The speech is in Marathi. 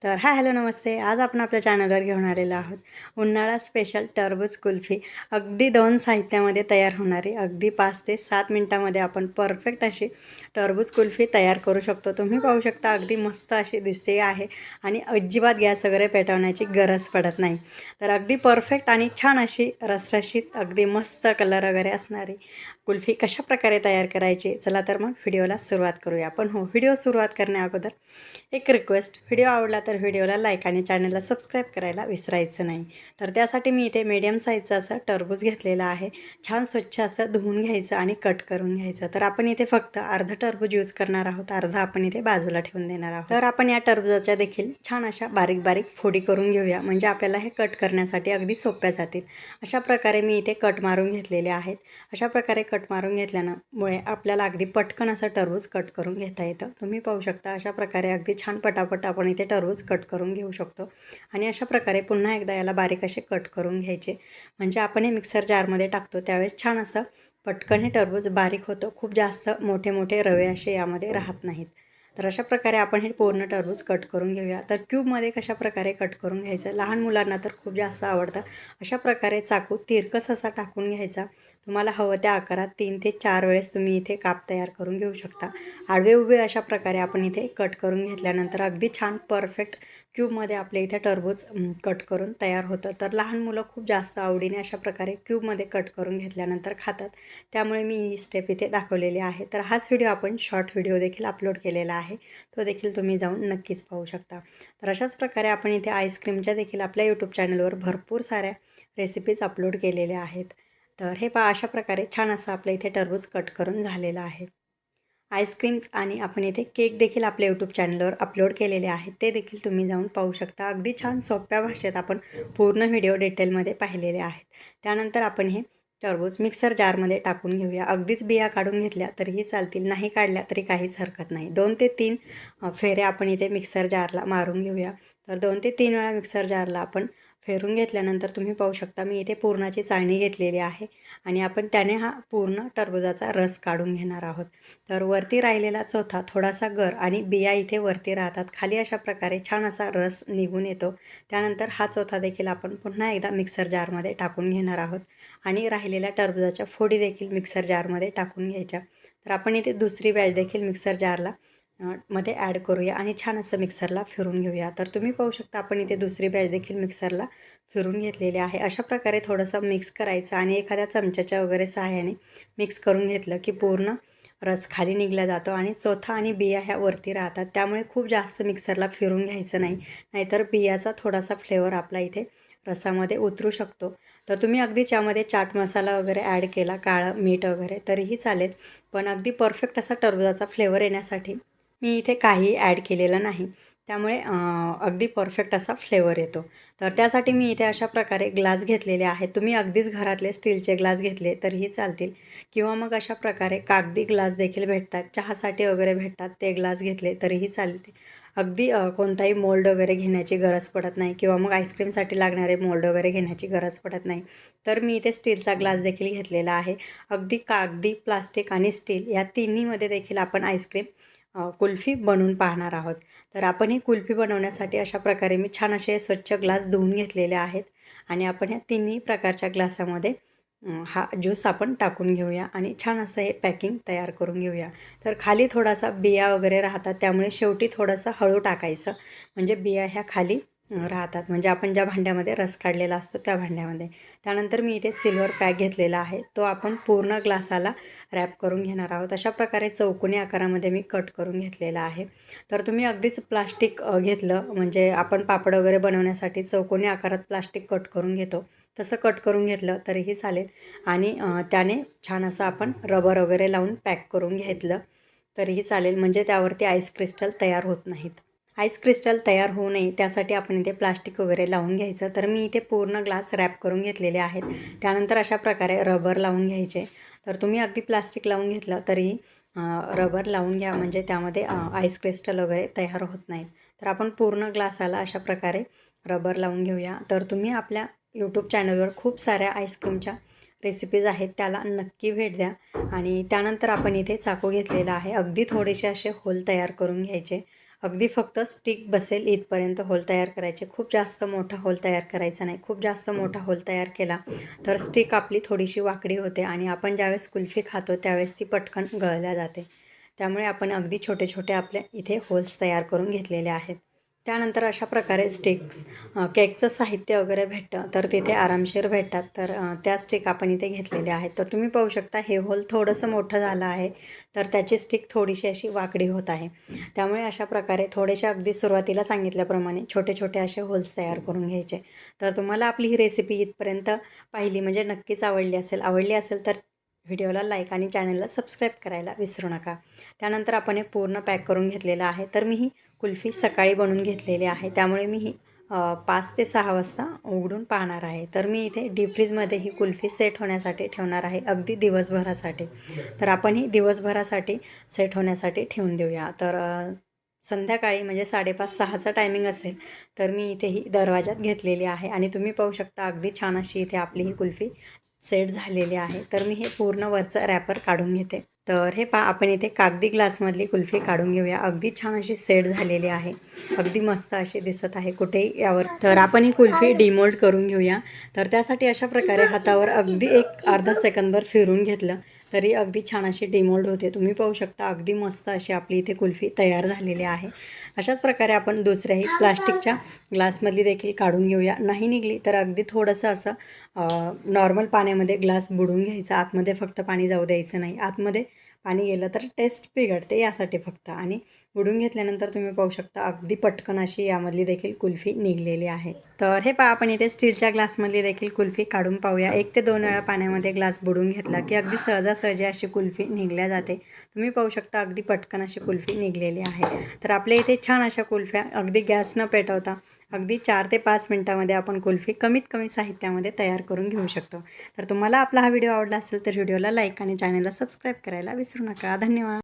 तर हाय हॅलो नमस्ते. आज आपण आपल्या चॅनलवर घेऊन आलेलो आहोत उन्हाळा स्पेशल टरबूज कुल्फी. अगदी 2 साहित्यामध्ये तयार होणारी, अगदी 5 ते 7 मिनटामध्ये आपण परफेक्ट अशी टरबूज कुल्फी तयार करू शकतो. तुम्ही पाहू शकता अगदी मस्त अशी दिसते आहे आणि अजिबात गॅस वगैरे पेटवण्याची गरज पडत नाही. तर अगदी परफेक्ट आणि छान अशी रसरशीत अगदी मस्त कलर वगैरे असणारी कुल्फी कशाप्रकारे तयार करायची, चला तर मग व्हिडिओला सुरुवात करूया. पण हो, व्हिडिओ सुरुवात करण्याअगोदर एक रिक्वेस्ट, व्हिडिओ आवडला तर व्हिडिओला लाईक आणि चॅनलला सबस्क्राईब करायला विसरायचं नाही. तर त्यासाठी मी इथे मीडियम साईजचं असं टरबूज घेतलेलं आहे. छान स्वच्छ असं धुवून घ्यायचं आणि कट करून घ्यायचं. तर आपण इथे फक्त अर्ध टरबूज यूज करणार आहोत, अर्धा आपण इथे बाजूला ठेवून देणार आहोत. तर आपण या टरबूजाच्या देखील छान अशा बारीक बारीक फोडी करून घेऊया, म्हणजे आपल्याला हे कट करण्यासाठी अगदी सोप्या जातील. अशा प्रकारे मी इथे कट मारून घेतलेले आहेत. अशा प्रकारे कट मारून घेतल्यामुळे आपल्याला अगदी पटकन असं टरबूज कट करून घेता येतं. तुम्ही पाहू शकता अशा प्रकारे अगदी छान पटापट आपण इथे टरबूज कट करून घेऊ शकतो. आणि अशा प्रकारे पुन्हा एकदा याला बारीक असे कट करून घ्यायचे, म्हणजे आपण हे मिक्सर जारमध्ये टाकतो त्यावेळेस छान असं पटकन हे टरबूज बारीक होतं. खूप जास्त मोठे मोठे रवे असे यामध्ये राहत नाहीत. तर अशा प्रकारे आपण हे पूर्ण टरबूज कट करून घेऊया. तर क्यूबमध्ये कशा प्रकारे कट करून घ्यायचं, लहान मुलांना तर खूप जास्त आवडतं. अशा प्रकारे चाकू तिरकस असा टाकून घ्यायचा. तुम्हाला हवं त्या आकारात 3 ते 4 वेळेस तुम्ही इथे काप तयार करून घेऊ शकता. आडवे उभे अशा प्रकारे आपण इथे कट करून घेतल्यानंतर अगदी छान परफेक्ट क्यूबमध्ये आपल्या इथे टरबूज कट करून तयार होतं. तर लहान मुलं खूप जास्त आवडीने अशा प्रकारे क्यूबमध्ये कट करून घेतल्यानंतर खातात. त्यामुळे मी ही स्टेप इथे दाखवलेली आहे. तर हाच व्हिडिओ आपण शॉर्ट व्हिडिओ देखील अपलोड केलेला आहे, तो देखील तुम्ही जाऊन नक्कीच पाहू शकता. तर अशाच प्रकारे आपण इथे आईस्क्रीमच्या देखील आपल्या यूट्यूब चॅनलवर भरपूर साऱ्या रेसिपीज अपलोड केलेल्या आहेत. तर हे पहा, अशा प्रकारे छान असं आपल्या इथे टरबूज कट करून झालेलं आहे. आईस्क्रीम्स आणि आपण इथे केक देखील आपल्या यूट्यूब चॅनलवर अपलोड केलेले आहेत, ते देखील तुम्ही जाऊन पाहू शकता. अगदी छान सोप्या भाषेत आपण पूर्ण व्हिडिओ डिटेलमध्ये पाहिलेले आहेत. त्यानंतर आपण हे टरबूज मिक्सर जारमध्ये टाकून घेऊया. अगदीच बिया काढून घेतल्या तरीही चालतील, नाही काढल्या तरी काहीच हरकत नाही. 2 ते 3 फेऱ्या आपण इथे मिक्सर जारला मारून घेऊया. तर 2 ते 3 वेळा मिक्सर जारला आपण फेरून घेतल्यानंतर तुम्ही पाहू शकता मी इथे पुरणाची चाळणी घेतलेली आहे आणि आपण त्याने हा पूर्ण टरबूजाचा रस काढून घेणार आहोत. तर वरती राहिलेला चौथा थोडासा गर आणि बिया इथे वरती राहतात, खाली अशा प्रकारे छान असा रस निघून येतो. त्यानंतर हा चौथा देखील आपण पुन्हा एकदा मिक्सर जारमध्ये टाकून घेणार आहोत आणि राहिलेल्या टरबूजाच्या फोडी देखील मिक्सर जारमध्ये टाकून घ्यायच्या. तर आपण इथे दुसरी बॅच देखील मिक्सर जारला मध्ये ॲड करूया आणि छान असं मिक्सरला फिरून घेऊया. तर तुम्ही पाहू शकता आपण इथे दुसरी बॅच देखील मिक्सरला फिरून घेतलेली आहे. अशा प्रकारे थोडंसं मिक्स करायचं आणि एखाद्या चमच्याच्या वगैरे सहाय्याने मिक्स करून घेतलं की पूर्ण रस खाली निघला जातो आणि चौथा आणि बिया ह्या वरती राहतात. त्यामुळे खूप जास्त मिक्सरला फिरून घ्यायचं नाही, नाहीतर बियाचा थोडासा फ्लेवर आपला इथे रसामध्ये उतरू शकतो. तर तुम्ही अगदीच यामध्ये चाट मसाला वगैरे ॲड केला, काळं मीठ वगैरे तरीही चालेल, पण अगदी परफेक्ट असा टरबूजाचा फ्लेवर येण्यासाठी मी इथे काही ॲड केलेलं नाही. त्यामुळे अगदी परफेक्ट असा फ्लेवर येतो. तर त्यासाठी मी इथे अशा प्रकारे ग्लास घेतलेले आहेत. तुम्ही अगदीच घरातले स्टीलचे ग्लास घेतले तरीही चालतील, किंवा मग अशा प्रकारे कागदी ग्लास देखील भेटतात, चहासाठी वगैरे भेटतात, ते ग्लास घेतले तरीही चालतील. अगदी कोणताही मोल्ड वगैरे घेण्याची गरज पडत नाही, किंवा मग आईस्क्रीमसाठी लागणारे मोल्ड वगैरे घेण्याची गरज पडत नाही. तर मी इथे स्टीलचा ग्लास देखील घेतलेला आहे. अगदी कागदी, प्लास्टिक आणि स्टील या तिन्हीमध्ये देखील आपण आईस्क्रीम कुल्फी बनवून पाहणार आहोत. तर आपण ही कुल्फी बनवण्यासाठी अशा प्रकारे मी छान असे स्वच्छ ग्लास धुवून घेतलेले आहेत आणि आपण ह्या तिन्ही प्रकारच्या ग्लासामध्ये हा ज्यूस आपण टाकून घेऊया आणि छान असं हे पॅकिंग तयार करून घेऊया. तर खाली थोडासा बिया वगैरे राहतात, त्यामुळे शेवटी थोडंसं हळू टाकायचं, म्हणजे बिया ह्या खाली राहतात, म्हणजे आपण ज्या भांड्यामध्ये रस काढलेला असतो त्या भांड्यामध्ये. त्यानंतर मी इथे सिल्वर पॅक घेतलेला आहे, तो आपण पूर्ण ग्लासाला रॅप करून घेणार आहोत. अशा प्रकारे चौकोनी आकारामध्ये मी कट करून घेतलेला आहे. तर तुम्ही अगदीच प्लास्टिक घेतलं, म्हणजे आपण पापड वगैरे बनवण्यासाठी चौकोनी आकारात प्लास्टिक कट करून घेतो, तसं कट करून घेतलं तरीही चालेल. आणि त्याने छान असं आपण रबर वगैरे लावून पॅक करून घेतलं तरीही चालेल, म्हणजे त्यावरती आईस क्रिस्टल तयार होत नाहीत. आईस क्रिस्टल तयार होऊ नये त्यासाठी आपण इथे प्लास्टिक वगैरे लावून घ्यायचं. तर मी इथे पूर्ण ग्लास रॅप करून घेतलेले आहेत. त्यानंतर अशा प्रकारे रबर लावून घ्यायचे. तर तुम्ही अगदी प्लास्टिक लावून घेतलं तरीही रबर लावून घ्या, म्हणजे त्यामध्ये आईस क्रिस्टल वगैरे तयार होत नाहीत. तर आपण पूर्ण ग्लासाला अशा प्रकारे रबर लावून घेऊया. तर तुम्ही आपल्या यूट्यूब चॅनलवर खूप साऱ्या आईस्क्रीमच्या रेसिपीज आहेत, त्याला नक्की भेट द्या. आणि त्यानंतर आपण इथे चाकू घेतलेला आहे. अगदी थोडेसे असे होल तयार करून घ्यायचे. अगदी फक्त स्टिक बसेल इथपर्यंत होल तयार करायचे. खूप जास्त मोठा होल तयार करायचा नाही. खूप जास्त मोठा होल तयार केला तर स्टिक आपली थोडीशी वाकडी होते आणि आपण ज्यावेळेस कुल्फी खातो त्यावेळेस ती पटकन गळल्या जाते. त्यामुळे आपण अगदी छोटे छोटे आपल्या इथे होल्स तयार करून घेतलेले आहेत. त्यानंतर अशा प्रकारे स्टिक्स केकचं साहित्य वगैरे भेटतं तर तिथे आरामशीर भेटतात. तर त्या स्टिक आपण इथे घेतलेल्या आहेत. तर तुम्ही पाहू शकता हे होल थोडंसं मोठं झालं आहे तर त्याची स्टिक थोडीशी अशी वाकडी होत आहे. त्यामुळे अशा प्रकारे थोडेसे अगदी सुरुवातीला सांगितल्याप्रमाणे छोटे छोटे असे होल्स तयार करून घ्यायचे. तर तुम्हाला आपली ही रेसिपी इथपर्यंत पाहिली म्हणजे नक्कीच आवडली असेल तर व्हिडिओला लाईक आणि चॅनलला सबस्क्राईब करायला विसरू नका. त्यानंतर आपण हे पूर्ण पॅक करून घेतलेलं आहे. तर मी ही कुल्फी सकाळी बनवून घेतलेली आहे त्यामुळे मी ही 5 ते 6 वाजता उघडून पाहणार आहे. तर मी इथे डीप फ्रीजमध्ये ही कुल्फी सेट होण्यासाठी ठेवणार आहे अगदी दिवसभरासाठी. तर आपण ही दिवसभरासाठी सेट होण्यासाठी ठेवून देऊया. तर संध्याकाळी म्हणजे 5:30-6चा टायमिंग असेल तर मी इथे ही दरवाजात घेतलेली आहे आणि तुम्ही पाहू शकता अगदी छान अशी इथे आपली ही कुल्फी सेट झालेली आहे. तर मी हे पूर्ण वरचं रॅपर काढून घेते. तर हे आपण इथे कागदी ग्लासमधली कुल्फी काढून घेऊया. अगदी छान अशी सेट झालेली आहे. अगदी मस्त अशी दिसत आहे कुठेही यावर. तर आपण ही कुल्फी डिमोल्ड करून घेऊया. तर त्यासाठी अशा प्रकारे हातावर अगदी एक अर्धा सेकंदभर फिरून घेतलं तरी अगदी छान अशी डिमोल्ड होते. तुम्ही पाहू शकता अगदी मस्त अशी आपली इथे कुल्फी तयार झालेली आहे. अशाच प्रकारे आपण दुसऱ्याही प्लास्टिकच्या ग्लासमधली देखील काढून घेऊया. नाही निघली तर अगदी थोडंसं असं नॉर्मल पाण्यामध्ये ग्लास बुडवून घ्यायचा. आतमध्ये फक्त पाणी जाऊ द्यायचं नाही. आतमध्ये पाणी गेलं तर टेस्ट बिघडते यासाठी फक्त. आणि बुडवून घेतल्यानंतर तुम्ही पाहू शकता अगदी पटकन अशी यामधली देखील कुल्फी निघलेली आहे. तर हे आपण इथे स्टीलच्या ग्लासमधली देखील कुल्फी काढून पाहूया. 1 ते 2 वेळा पाण्यामध्ये ग्लास बुडवून घेतला की अगदी सहजासहजी अशी कुल्फी निघल्या जाते. तुम्ही पाहू शकता अगदी पटकन अशी कुल्फी निघलेली आहे. तर आपल्या इथे छान अशा कुल्फ्या अगदी गॅस न पेटवता अगदी 4 ते 5 मिनटामध्ये आपण कुल्फी कमीत कमी साहित्यामध्ये तयार करून घेऊ शकतो. तर तुम्हाला आपला हा व्हिडिओ आवडला असेल तर व्हिडिओला लाईक आणि चॅनलला सबस्क्राईब करायला विसरू नका. धन्यवाद.